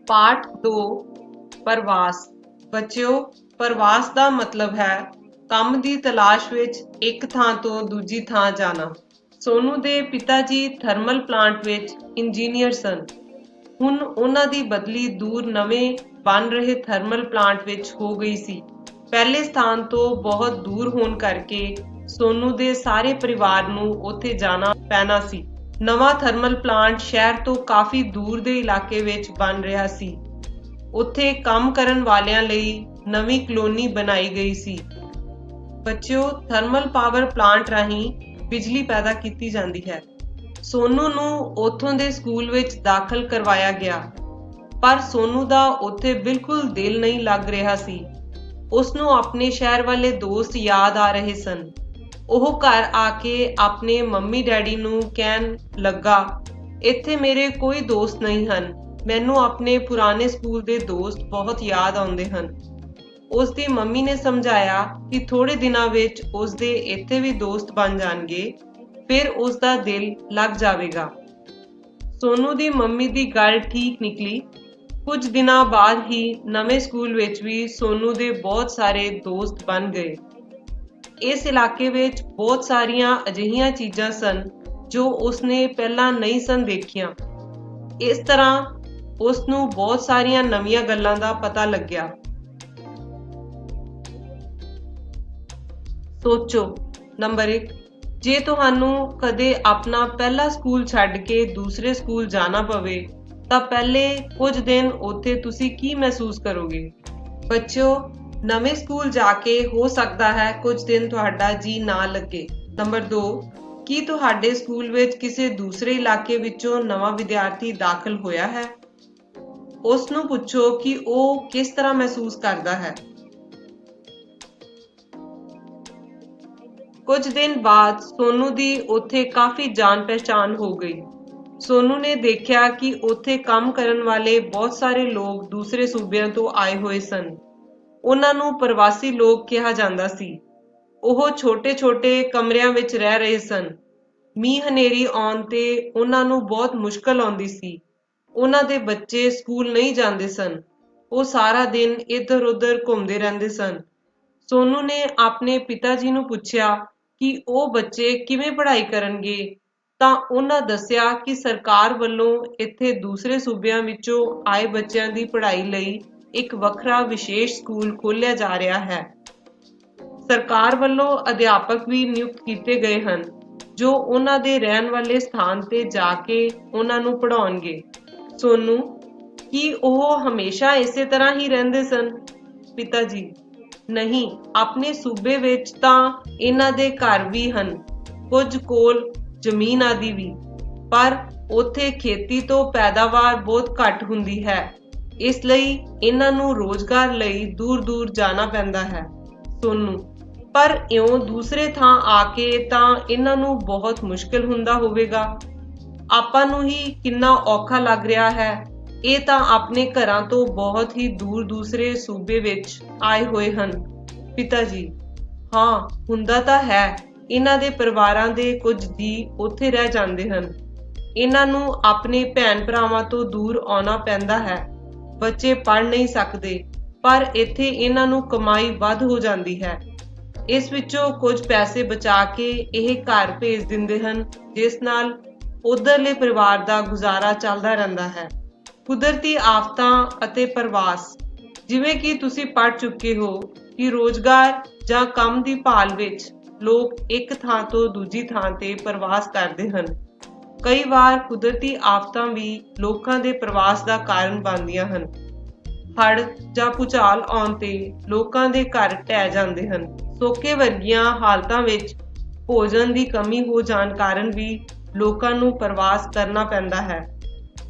ਪਾਠ 2 ਪ੍ਰਵਾਸ। ਬੱਚਿਓ, ਪ੍ਰਵਾਸ ਦਾ ਮਤਲਬ ਹੈ ਕੰਮ ਦੀ ਤਲਾਸ਼ ਵਿੱਚ ਇੱਕ ਥਾਂ ਤੋਂ ਦੂਜੀ ਥਾਂ ਜਾਣਾ। ਸੋਨੂ ਦੇ ਪਿਤਾ ਜੀ ਥਰਮਲ ਪਲਾਂਟ ਵਿੱਚ ਇੰਜੀਨੀਅਰ ਸਨ। ਹੁਣ ਉਹਨਾਂ ਦੀ ਬਦਲੀ ਦੂਰ ਨਵੇਂ ਬਣ ਰਹੇ ਥਰਮਲ ਪਲਾਂਟ ਵਿੱਚ ਹੋ ਗਈ ਸੀ। ਪਹਿਲੇ ਸਥਾਨ ਤੋਂ ਬਹੁਤ ਦੂਰ ਹੋਣ ਕਰਕੇ ਸੋਨੂ ਦੇ ਸਾਰੇ ਪਰਿਵਾਰ ਨੂੰ ਉੱਥੇ ਜਾਣਾ ਪੈਣਾ ਸੀ। ਨਵਾਂ ਥਰਮਲ ਪਲਾਂਟ ਸ਼ਹਿਰ ਤੋਂ ਕਾਫੀ ਦੂਰ ਦੇ ਇਲਾਕੇ ਵਿੱਚ ਬਣ ਰਿਹਾ ਸੀ। ਉੱਥੇ ਕੰਮ ਕਰਨ ਵਾਲਿਆਂ ਲਈ ਨਵੀਂ ਕਲੋਨੀ ਬਣਾਈ ਗਈ ਸੀ। ਬੱਚਿਓ, ਥਰਮਲ ਪਾਵਰ ਪਲਾਂਟ ਰਾਹੀਂ ਬਿਜਲੀ ਪੈਦਾ ਕੀਤੀ ਜਾਂਦੀ ਹੈ। ਸੋਨੂ ਨੂੰ ਉੱਥੋਂ ਦੇ ਸਕੂਲ ਵਿੱਚ ਦਾਖਲ ਕਰਵਾਇਆ ਗਿਆ, ਪਰ ਸੋਨੂ ਦਾ ਉੱਥੇ ਬਿਲਕੁਲ ਦਿਲ ਨਹੀਂ ਲੱਗ ਰਿਹਾ ਸੀ। ਉਸ ਨੂੰ ਆਪਣੇ ਸ਼ਹਿਰ ਵਾਲੇ ਦੋਸਤ ਯਾਦ ਆ ਰਹੇ ਸਨ। ਉਹ ਘਰ ਆ ਕੇ ਆਪਣੇ ਮੰਮੀ ਡੈਡੀ ਨੂੰ ਕਹਿਣ ਲੱਗਾ, ਇੱਥੇ ਮੇਰੇ ਕੋਈ ਦੋਸਤ ਨਹੀਂ ਹਨ। ਮੈਨੂੰ ਆਪਣੇ ਪੁਰਾਣੇ ਸਕੂਲ ਦੇ ਦੋਸਤ ਬਹੁਤ ਯਾਦ ਆਉਂਦੇ ਹਨ। ਉਸ ਦੀ ਮੰਮੀ ਨੇ ਸਮਝਾਇਆ ਕਿ ਥੋੜੇ ਦਿਨਾਂ ਵਿੱਚ ਉਸ ਦੇ ਇੱਥੇ ਵੀ ਦੋਸਤ ਬਣ ਜਾਣਗੇ, ਫਿਰ ਉਸ ਦਾ ਦਿਲ ਲੱਗ ਜਾਵੇਗਾ। ਸੋਨੂ ਦੀ ਮੰਮੀ ਦੀ ਗੱਲ ਠੀਕ ਨਿਕਲੀ। ਕੁਝ ਦਿਨਾਂ ਬਾਅਦ ਹੀ ਨਵੇਂ ਸਕੂਲ ਵਿੱਚ ਵੀ ਸੋਨੂ ਦੇ ਬਹੁਤ ਸਾਰੇ ਦੋਸਤ ਬਣ ਗਏ। ਇਸ ਇਲਾਕੇ ਵਿੱਚ ਬਹੁਤ ਸਾਰੀਆਂ ਅਜਿਹੀਆਂ ਚੀਜ਼ਾਂ ਸਨ ਜੋ ਉਸਨੇ ਪਹਿਲਾਂ ਨਹੀਂ ਸਨ ਦੇਖੀਆਂ। ਇਸ ਤਰ੍ਹਾਂ ਉਸ ਨੂੰ ਬਹੁਤ ਸਾਰੀਆਂ ਨਵੀਆਂ ਗੱਲਾਂ ਦਾ ਪਤਾ ਲੱਗਿਆ। ਸੋਚੋ। ਨੰਬਰ 1, ਜੇ ਤੁਹਾਨੂੰ ਕਦੇ ਆਪਣਾ ਪਹਿਲਾ ਸਕੂਲ ਛੱਡ ਕੇ ਦੂਸਰੇ ਸਕੂਲ ਜਾਣਾ ਪਵੇ ਤਾਂ ਪਹਿਲੇ ਕੁਝ ਦਿਨ ਉੱਥੇ ਤੁਸੀਂ ਕੀ ਮਹਿਸੂਸ ਕਰੋਗੇ? ਬੱਚਿਓ, ਨਵੇਂ ਸਕੂਲ ਜਾ ਕੇ ਹੋ ਸਕਦਾ ਹੈ ਕੁਝ ਦਿਨ ਤੁਹਾਡਾ ਜੀ ਨਾ ਲੱਗੇ। ਨੰਬਰ 2, ਕੀ ਤੁਹਾਡੇ ਸਕੂਲ ਵਿੱਚ ਕਿਸੇ ਦੂਸਰੇ ਇਲਾਕੇ ਵਿੱਚੋਂ ਨਵਾਂ ਵਿਦਿਆਰਥੀ ਦਾਖਲ ਹੋਇਆ ਹੈ? ਉਸ ਨੂੰ ਪੁੱਛੋ ਕਿ ਉਹ ਕਿਸ ਤਰ੍ਹਾਂ ਮਹਿਸੂਸ ਕਰਦਾ ਹੈ। ਕੁਝ ਦਿਨ ਬਾਅਦ ਸੋਨੂ ਦੀ ਉੱਥੇ ਕਾਫੀ ਜਾਣ ਪਹਿਚਾਣ ਹੋ ਗਈ। ਸੋਨੂ ਨੇ ਦੇਖਿਆ ਕਿ ਉੱਥੇ ਕੰਮ ਕਰਨ ਵਾਲੇ ਬਹੁਤ ਸਾਰੇ ਲੋਕ ਦੂਸਰੇ ਸੂਬਿਆਂ ਤੋਂ ਆਏ ਹੋਏ ਸਨ। ਉਹਨਾਂ ਨੂੰ ਪ੍ਰਵਾਸੀ ਲੋਕ ਕਿਹਾ ਜਾਂਦਾ ਸੀ। ਉਹ ਛੋਟੇ-ਛੋਟੇ ਕਮਰਿਆਂ ਵਿੱਚ ਰਹਿ ਰਹੇ ਸਨ। ਮੀਂਹ ਹਨੇਰੀ ਆਉਣ ਤੇ ਉਹਨਾਂ ਨੂੰ ਬਹੁਤ ਮੁਸ਼ਕਲ ਆਉਂਦੀ ਸੀ। ਉਹਨਾਂ ਦੇ ਬੱਚੇ ਸਕੂਲ ਨਹੀਂ ਜਾਂਦੇ ਸਨ। ਉਹ ਸਾਰਾ ਦਿਨ ਇੱਧਰ-ਉੱਧਰ ਘੁੰਮਦੇ ਰਹਿੰਦੇ ਸਨ। ਸੋਨੂ ਨੇ ਆਪਣੇ ਪਿਤਾ ਜੀ ਨੂੰ ਪੁੱਛਿਆ ਕਿ ਉਹ ਬੱਚੇ ਕਿਵੇਂ ਪੜ੍ਹਾਈ ਕਰਨਗੇ, ਤਾਂ ਉਹਨਾਂ ਦੱਸਿਆ ਕਿ ਸਰਕਾਰ ਵੱਲੋਂ ਇੱਥੇ ਦੂਸਰੇ ਸੂਬਿਆਂ ਵਿੱਚੋਂ ਆਏ ਬੱਚਿਆਂ ਦੀ ਪੜ੍ਹਾਈ ਲਈ ਇੱਕ ਵੱਖਰਾ ਵਿਸ਼ੇਸ਼ ਸਕੂਲ ਖੋਲ੍ਹਿਆ ਜਾ ਰਿਹਾ ਹੈ। ਸਰਕਾਰ ਵੱਲੋਂ ਅਧਿਆਪਕ ਵੀ ਨਿਯੁਕਤ ਕੀਤੇ ਗਏ ਹਨ ਜੋ ਉਹਨਾਂ ਦੇ ਰਹਿਣ ਵਾਲੇ ਸਥਾਨ ਤੇ ਜਾ ਕੇ ਉਹਨਾਂ ਨੂੰ ਪੜ੍ਹਾਉਣਗੇ। ਸੋਨੂ, ਕੀ ਉਹ ਹਮੇਸ਼ਾ ਇਸੇ ਤਰ੍ਹਾਂ ਹੀ ਰਹਿੰਦੇ ਸਨ? ਪਿਤਾ ਜੀ, ਨਹੀਂ, ਆਪਣੇ ਸੂਬੇ ਵਿੱਚ ਤਾਂ ਇਹਨਾਂ ਦੇ ਘਰ ਵੀ ਹਨ, ਕੁਝ ਕੋਲ ਜ਼ਮੀਨ ਆਦਿ ਵੀ, ਪਰ ਉੱਥੇ ਖੇਤੀ ਤੋਂ ਪੈਦਾਵਾਰ ਬਹੁਤ ਘੱਟ ਹੁੰਦੀ ਹੈ, ਇਸ ਲਈ ਇਹਨਾਂ ਨੂੰ ਰੋਜ਼ਗਾਰ ਲਈ ਦੂਰ-ਦੂਰ ਜਾਣਾ ਪੈਂਦਾ ਹੈ। ਸੋਨੂ, ਪਰ ਇਉਂ ਦੂਸਰੇ ਥਾਂ ਆ ਕੇ ਤਾਂ ਇਹਨਾਂ ਨੂੰ ਬਹੁਤ ਮੁਸ਼ਕਿਲ ਹੁੰਦਾ ਹੋਵੇਗਾ। ਆਪਾਂ ਨੂੰ ਹੀ ਕਿੰਨਾ ਔਖਾ ਲੱਗ ਰਿਹਾ ਹੈ। ਇਹ ਤਾਂ ਆਪਣੇ ਘਰਾਂ ਤੋਂ ਬਹੁਤ ਹੀ ਦੂਰ ਦੂਸਰੇ ਸੂਬੇ ਵਿੱਚ ਆਏ ਹੋਏ ਹਨ। ਪਿਤਾ ਜੀ, ਹਾਂ, ਹੁੰਦਾ ਤਾਂ ਹੈ। ਇਹਨਾਂ ਦੇ ਪਰਿਵਾਰਾਂ ਦੇ ਕੁਝ ਜੀਅ ਉੱਥੇ ਰਹਿ ਜਾਂਦੇ ਹਨ। ਇਹਨਾਂ ਨੂੰ ਆਪਣੇ ਭੈਣ ਭਰਾਵਾਂ ਤੋਂ ਦੂਰ ਆਉਣਾ ਪੈਂਦਾ ਹੈ। ਬੱਚੇ ਪੜ੍ਹ ਨਹੀਂ ਸਕਦੇ, ਪਰ ਇੱਥੇ ਇਹਨਾਂ ਨੂੰ ਕਮਾਈ ਵੱਧ ਹੋ ਜਾਂਦੀ ਹੈ। ਇਸ ਵਿੱਚੋਂ ਕੁਝ ਪੈਸੇ ਬਚਾ ਕੇ ਇਹ ਘਰ ਭੇਜ ਦਿੰਦੇ ਹਨ, ਜਿਸ ਨਾਲ ਉਧਰਲੇ ਪਰਿਵਾਰ ਦਾ ਗੁਜ਼ਾਰਾ ਚੱਲਦਾ ਰਹਿੰਦਾ ਹੈ। ਕੁਦਰਤੀ ਆਫਤਾਂ ਅਤੇ ਪ੍ਰਵਾਸ। ਜਿਵੇਂ ਕਿ ਤੁਸੀਂ ਪੜ੍ਹ ਚੁੱਕੇ ਹੋ ਕਿ ਰੋਜ਼ਗਾਰ ਜਾਂ ਕੰਮ ਦੀ ਭਾਲ ਵਿੱਚ ਲੋਕ ਇੱਕ ਥਾਂ ਤੋਂ ਦੂਜੀ ਥਾਂ ਤੇ ਪ੍ਰਵਾਸ ਕਰਦੇ ਹਨ। ਕਈ ਵਾਰ ਕੁਦਰਤੀ ਆਫਤਾਂ ਵੀ ਲੋਕਾਂ ਦੇ ਪ੍ਰਵਾਸ ਦਾ ਕਾਰਨ ਬਣਦੀਆਂ ਹਨ। ਹੜ੍ਹ ਜਾਂ ਭੂਚਾਲ ਆਉਣ ਤੇ ਲੋਕਾਂ ਦੇ ਘਰ ਢਹਿ ਜਾਂਦੇ ਹਨ। ਸੋਕੇ ਵਰਗੀਆਂ ਹਾਲਤਾਂ ਵਿੱਚ ਭੋਜਨ ਦੀ ਕਮੀ ਹੋ ਜਾਣ ਕਾਰਨ ਵੀ ਲੋਕਾਂ ਨੂੰ ਪ੍ਰਵਾਸ ਕਰਨਾ ਪੈਂਦਾ ਹੈ।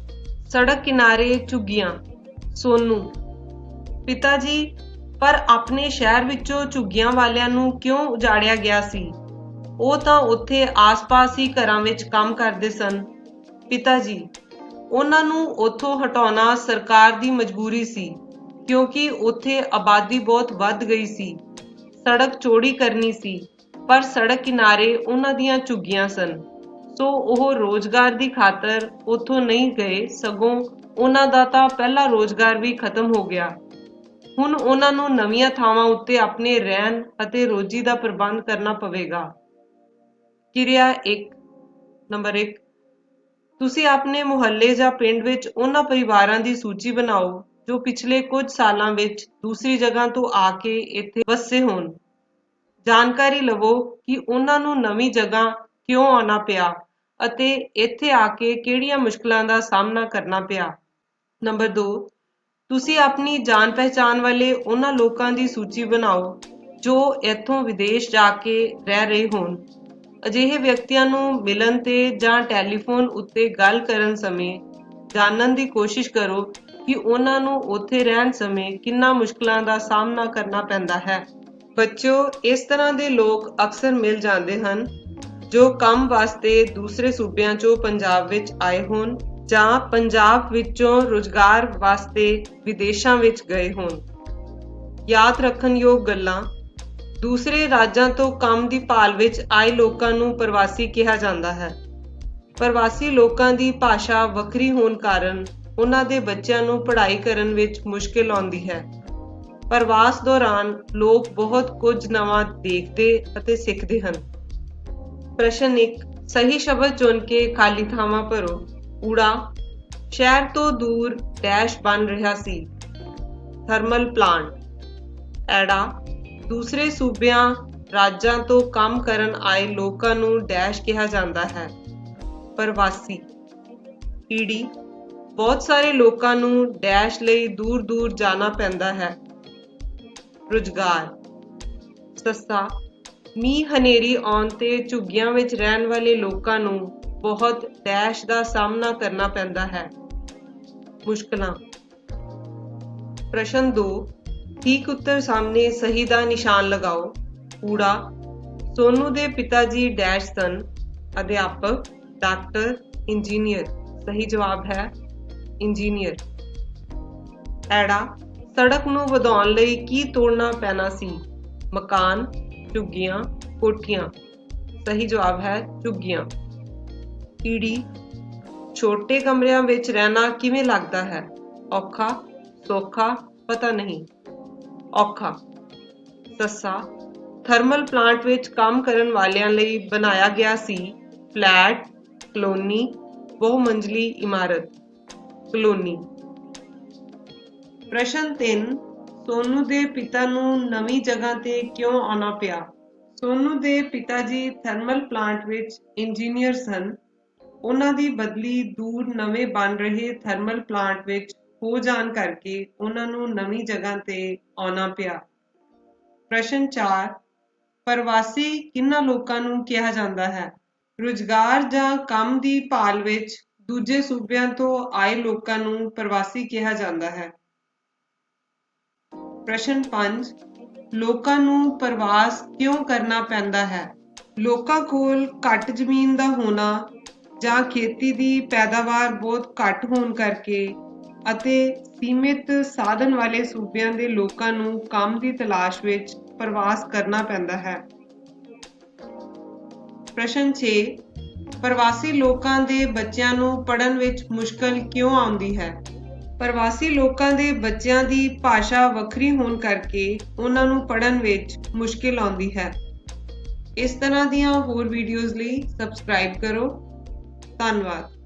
ਸੜਕ ਕਿਨਾਰੇ ਝੁੱਗੀਆਂ। ਸੋਨੂ, ਪਿਤਾ ਜੀ, ਪਰ ਆਪਣੇ ਸ਼ਹਿਰ ਵਿੱਚੋਂ ਝੁੱਗੀਆਂ ਵਾਲਿਆਂ ਨੂੰ ਕਿਉਂ ਉਜਾੜਿਆ ਗਿਆ ਸੀ? ਉਹ ਤਾਂ ਉੱਥੇ ਆਸ-ਪਾਸ ਹੀ ਘਰਾਂ ਵਿੱਚ ਕੰਮ ਕਰਦੇ ਸਨ। ਪਿਤਾ ਜੀ, ਉਹਨਾਂ ਨੂੰ ਉੱਥੋਂ ਹਟਾਉਣਾ ਸਰਕਾਰ ਦੀ ਮਜਬੂਰੀ ਸੀ, ਕਿਉਂਕਿ ਉੱਥੇ ਆਬਾਦੀ ਬਹੁਤ ਵੱਧ ਗਈ ਸੀ। ਸੜਕ ਚੌੜੀ ਕਰਨੀ ਸੀ, ਪਰ ਸੜਕ ਕਿਨਾਰੇ ਉਹਨਾਂ ਦੀਆਂ ਝੁੱਗੀਆਂ ਸਨ, ਸੋ ਉਹ ਰੋਜ਼ਗਾਰ ਦੀ ਖਾਤਰ ਉੱਥੋਂ ਨਹੀਂ ਗਏ, ਸਗੋਂ ਉਹਨਾਂ ਦਾ ਤਾਂ ਪਹਿਲਾ ਰੋਜ਼ਗਾਰ ਵੀ ਖਤਮ ਹੋ ਗਿਆ। ਹੁਣ ਉਹਨਾਂ ਨੂੰ ਨਵੀਆਂ ਥਾਵਾਂ ਉੱਤੇ ਆਪਣੇ ਰਹਿਣ ਅਤੇ ਰੋਜੀ ਦਾ ਪ੍ਰਬੰਧ ਕਰਨਾ ਪਵੇਗਾ। ਕਿਰਿਆ 1 ਨੰਬਰ 1, ਤੁਸੀਂ ਆਪਣੇ ਮੁਹੱਲੇ ਜਾਂ ਪਿੰਡ ਵਿੱਚ ਉਹਨਾਂ ਪਰਿਵਾਰਾਂ ਦੀ ਸੂਚੀ ਬਣਾਓ ਜੋ ਪਿਛਲੇ ਕੁਝ ਸਾਲਾਂ ਵਿੱਚ ਦੂਸਰੀ ਜਗ੍ਹਾ ਤੋਂ ਆ ਕੇ ਇੱਥੇ ਵਸੇ ਹੋਣ। ਜਾਣਕਾਰੀ ਲਵੋ ਕਿ ਉਹਨਾਂ ਨੂੰ ਨਵੀਂ ਜਗ੍ਹਾ ਕਿਉਂ ਆਉਣਾ ਪਿਆ ਅਤੇ ਇੱਥੇ ਆ ਕੇ ਕਿਹੜੀਆਂ ਮੁਸ਼ਕਲਾਂ ਦਾ ਸਾਹਮਣਾ ਕਰਨਾ ਪਿਆ। ਨੰਬਰ 2, ਤੁਸੀਂ ਆਪਣੀ ਜਾਣ ਪਹਿਚਾਣ ਵਾਲੇ ਉਹਨਾਂ ਲੋਕਾਂ ਦੀ ਸੂਚੀ ਬਣਾਓ ਜੋ ਇੱਥੋਂ ਵਿਦੇਸ਼ ਜਾ ਕੇ ਰਹਿ ਰਹੇ ਹੋਣ। ਅਜਿਹੇ ਵਿਅਕਤੀਆਂ ਨੂੰ ਮਿਲਣ ਤੇ ਜਾਂ ਟੈਲੀਫੋਨ ਉੱਤੇ ਗੱਲ ਕਰਨ ਸਮੇਂ ਜਾਣਨ ਦੀ ਕੋਸ਼ਿਸ਼ ਕਰੋ ਕਿ ਉਹਨਾਂ ਨੂੰ ਉੱਥੇ ਰਹਿਣ ਸਮੇਂ ਕਿੰਨਾ ਮੁਸ਼ਕਲਾਂ ਦਾ ਸਾਹਮਣਾ ਕਰਨਾ ਪੈਂਦਾ ਹੈ। ਬੱਚਿਓ, ਇਸ ਤਰ੍ਹਾਂ ਦੇ ਲੋਕ ਅਕਸਰ ਮਿਲ ਜਾਂਦੇ ਹਨ ਜੋ ਕੰਮ ਵਾਸਤੇ ਦੂਸਰੇ ਸੂਬਿਆਂ 'ਚੋਂ ਪੰਜਾਬ ਵਿੱਚ ਆਏ ਹੋਣ ਜਾਂ ਪੰਜਾਬ ਵਿੱਚੋਂ ਰੁਜ਼ਗਾਰ ਵਾਸਤੇ ਵਿਦੇਸ਼ਾਂ ਵਿੱਚ ਗਏ ਹੋਣ। ਯਾਦ ਰੱਖਣਯੋਗ ਗੱਲਾਂ: ਦੂਸਰੇ ਰਾਜਾਂ ਤੋਂ ਕੰਮ ਦੀ ਭਾਲ ਵਿੱਚ ਆਏ ਲੋਕਾਂ ਨੂੰ ਪ੍ਰਵਾਸੀ ਕਿਹਾ ਜਾਂਦਾ ਹੈ। ਪ੍ਰਵਾਸੀ ਲੋਕਾਂ ਦੀ ਭਾਸ਼ਾ ਵੱਖਰੀ ਹੋਣ ਕਾਰਨ ਉਹਨਾਂ ਦੇ ਬੱਚਿਆਂ ਨੂੰ ਪੜ੍ਹਾਈ ਕਰਨ ਵਿੱਚ ਮੁਸ਼ਕਿਲ ਆਉਂਦੀ ਹੈ। ਪ੍ਰਵਾਸ ਦੌਰਾਨ ਲੋਕ ਬਹੁਤ ਕੁਝ ਨਵਾਂ ਦੇਖਦੇ ਅਤੇ ਸਿੱਖਦੇ ਹਨ। ਪ੍ਰਸ਼ਨ 1, ਸਹੀ ਸ਼ਬਦ ਚੁਣ ਕੇ ਖਾਲੀ ਥਾਵਾਂ ਭਰੋ। ਊੜਾ, ਸ਼ਹਿਰ ਤੋਂ ਦੂਰ ਡੈਸ਼ ਬਣ ਰਿਹਾ ਸੀ। Thermal plant. ਐੜਾ, ਦੂਸਰੇ ਸੂਬਿਆਂ ਰਾਜਾਂ ਤੋਂ ਕੰਮ ਕਰਨ ਆਏ ਲੋਕਾਂ ਨੂੰ ਡੈਸ਼ ਕਿਹਾ ਜਾਂਦਾ ਹੈ। ਪ੍ਰਵਾਸੀ। ਈੜੀ, ਬਹੁਤ ਸਾਰੇ ਲੋਕਾਂ ਨੂੰ ਡੈਸ਼ ਲਈ ਦੂਰ ਦੂਰ ਜਾਣਾ ਪੈਂਦਾ ਹੈ। ਰੁਜ਼ਗਾਰ। ਸੱਸਾ, ਮੀਂਹ ਹਨੇਰੀ ਆਉਣ ਤੇ ਝੁੱਗੀਆਂ ਵਿੱਚ ਰਹਿਣ ਵਾਲੇ ਲੋਕਾਂ ਨੂੰ ਬਹੁਤ ਡੈਸ਼ ਦਾ ਸਾਹਮਣਾ ਕਰਨਾ ਪੈਂਦਾ ਹੈ। ਮੁਸ਼ਕਲਾਂ। ਪ੍ਰਸ਼ਨ 2, ਠੀਕ ਉੱਤਰ ਸਾਹਮਣੇ ਸਹੀ ਦਾ ਨਿਸ਼ਾਨ ਲਗਾਓ। ਊੜਾ, ਸੋਨੂ ਦੇ ਪਿਤਾ ਜੀ ਡੈਸ਼ ਸਨ। ਅਧਿਆਪਕ, ਡਾਕਟਰ, ਇੰਜੀਨੀਅਰ। ਸਹੀ ਜਵਾਬ ਹੈ ਇੰਜੀਨੀਅਰ। ਐੜਾ, ਸੜਕ ਨੂੰ ਵਧਾਉਣ ਲਈ ਕੀ ਤੋੜਨਾ ਪੈਣਾ ਸੀ? ਮਕਾਨ, ਝੁੱਗੀਆਂ, ਕੋਠੀਆਂ। ਸਹੀ ਜਵਾਬ ਹੈ ਝੁੱਗੀਆਂ। ਈੜੀ, ਛੋਟੇ ਕਮਰਿਆਂ ਵਿੱਚ ਰਹਿਣਾ ਕਿਵੇਂ ਲੱਗਦਾ ਹੈ? ਔਖਾ, ਸੌਖਾ, ਪਤਾ ਨਹੀਂ। ਔਖਾ। ਸੱਸਾ, ਥਰਮਲ ਪਲਾਂਟ ਵਿੱਚ ਕੰਮ ਕਰਨ ਵਾਲਿਆਂ ਲਈ ਬਣਾਇਆ ਗਿਆ ਸੀ ਫਲੈਟ, ਕਲੋਨੀ, ਬਹੁਮੰਜ਼ਲੀ ਇਮਾਰਤ। ਕਲੋਨੀ। ਪ੍ਰਸ਼ਨ 3, ਸੋਨੂ ਦੇ ਪਿਤਾ ਨੂੰ ਨਵੀਂ ਜਗ੍ਹਾ ਤੇ ਕਿਉਂ ਆਉਣਾ ਪਿਆ? ਸੋਨੂ ਦੇ ਪਿਤਾ ਜੀ ਥਰਮਲ ਪਲਾਂਟ ਵਿੱਚ ਇੰਜੀਨੀਅਰ ਸਨ। ਉਹਨਾਂ ਦੀ ਬਦਲੀ ਦੂਰ ਨਵੇਂ ਬਣ ਰਹੇ ਥਰਮਲ ਪਲਾਂਟ ਵਿੱਚ ਹੋ ਜਾਣ ਕਰਕੇ ਉਹਨਾਂ ਨੂੰ ਨਵੀਂ ਜਗ੍ਹਾ ਤੇ ਆਉਣਾ ਪਿਆ। ਪ੍ਰਸ਼ਨ 4, ਪ੍ਰਵਾਸੀ ਕਿਹਨਾਂ ਲੋਕਾਂ ਨੂੰ ਕਿਹਾ ਜਾਂਦਾ ਹੈ? ਰੁਜ਼ਗਾਰ ਜਾਂ ਕੰਮ ਦੀ ਭਾਲ ਵਿੱਚ ਦੂਜੇ ਸੂਬਿਆਂ ਤੋਂ ਆਏ ਲੋਕਾਂ ਨੂੰ ਪ੍ਰਵਾਸੀ ਕਿਹਾ ਜਾਂਦਾ ਹੈ। ਪ੍ਰਸ਼ਨ 5, ਲੋਕਾਂ ਨੂੰ ਪ੍ਰਵਾਸ ਕਿਉਂ ਕਰਨਾ ਪੈਂਦਾ ਹੈ? ਲੋਕਾਂ ਕੋਲ ਘੱਟ ਜ਼ਮੀਨ ਦਾ ਹੋਣਾ ਜਾਂ ਖੇਤੀ ਦੀ ਪੈਦਾਵਾਰ ਬਹੁਤ ਘੱਟ ਹੋਣ ਕਰਕੇ ਅਤੇ ਸੀਮਿਤ ਸਾਧਨ ਵਾਲੇ ਸੂਬਿਆਂ ਦੇ ਲੋਕਾਂ ਨੂੰ ਕੰਮ ਦੀ ਤਲਾਸ਼ ਵਿੱਚ ਪ੍ਰਵਾਸ ਕਰਨਾ ਪੈਂਦਾ ਹੈ। ਪ੍ਰਸ਼ਨ 6, ਪ੍ਰਵਾਸੀ ਲੋਕਾਂ ਦੇ ਬੱਚਿਆਂ ਨੂੰ ਪੜ੍ਹਨ ਵਿੱਚ ਮੁਸ਼ਕਲ ਕਿਉਂ ਆਉਂਦੀ ਹੈ? ਪ੍ਰਵਾਸੀ ਲੋਕਾਂ ਦੇ ਬੱਚਿਆਂ ਦੀ ਭਾਸ਼ਾ ਵੱਖਰੀ ਹੋਣ ਕਰਕੇ ਉਹਨਾਂ ਨੂੰ ਪੜ੍ਹਨ ਵਿੱਚ ਮੁਸ਼ਕਿਲ ਆਉਂਦੀ ਹੈ। ਇਸ ਤਰ੍ਹਾਂ ਦੀਆਂ ਹੋਰ ਵੀਡੀਓਜ਼ ਲਈ ਸਬਸਕ੍ਰਾਈਬ ਕਰੋ। ਧੰਨਵਾਦ।